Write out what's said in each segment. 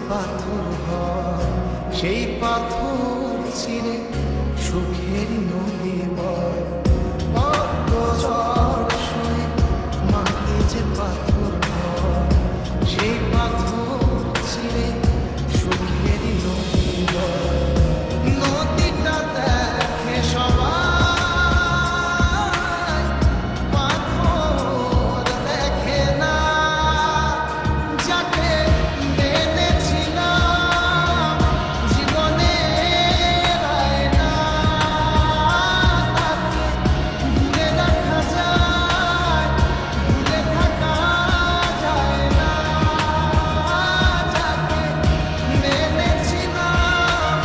পাথর হয়, সেই পাথর ছিঁড়ে সুখের নদী বয়। কত ঝড় সয়ে মাটি যে পাথর হয়, সেই পাথর ছিঁড়ে সুখের নদী বয়। নদীটা দেখে সবাই, পাথর দেখে না। যাকে মেনেছিলাম জীবনের আয়না, তাকে দূরে রাখা যায়, দূরে থাকা যায় না। যাকে মেনেছিলাম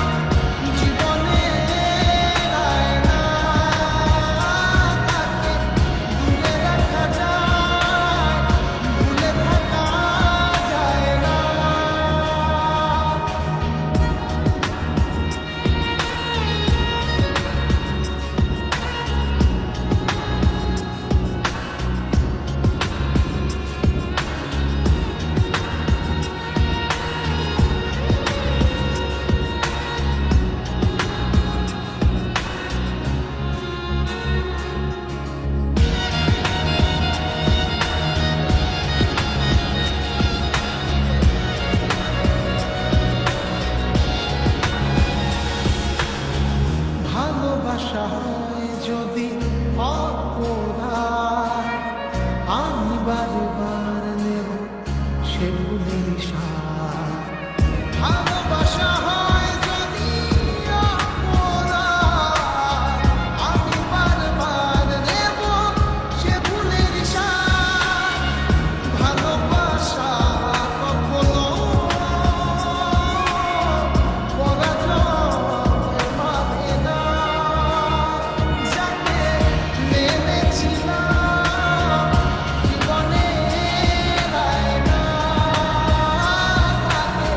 জীবনের আয়না, তাকে দূরে রাখা যায়, দূরে থাকা যায় না। ভালোবাসা হয় যদি অপরাধ, আমি বারবার নেব সে ভুলের স্বাদ। ভালোবাসা হয় যদি অপরাধ, আমি বারবার নেব সে ভুলের স্বাদ। ভালোবাসা কখনো পরাজয় মানে না। যাকে মেনেছিলাম জীবনের আয়না, তাকে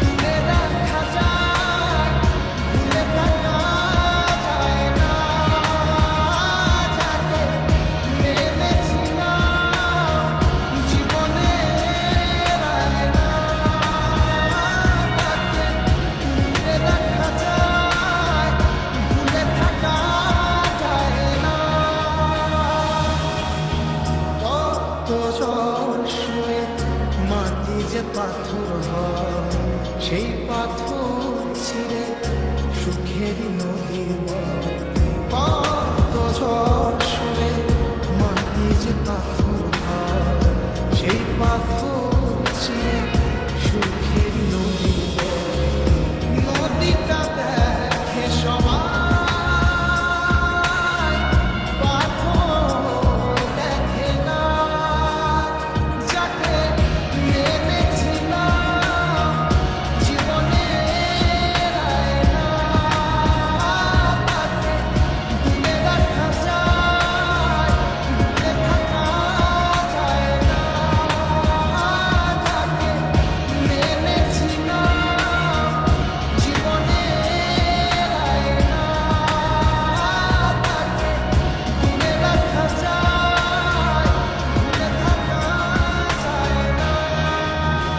দূরে রাখা যায়, দূরে থাকা যায় না। যাকে মেনেছিলাম জীবনের আয়না, তাকে দূরে রাখা যায়, দূরে থাকা যায় না। কত ঝড় সয়ে মাটি যে পাথর হয়, সেই পাথর ছিঁড়ে সুখের নদী বয়। কত ঝড় সয়ে মাটি যে পাথর হয়, সেই পাথর ছিঁড়ে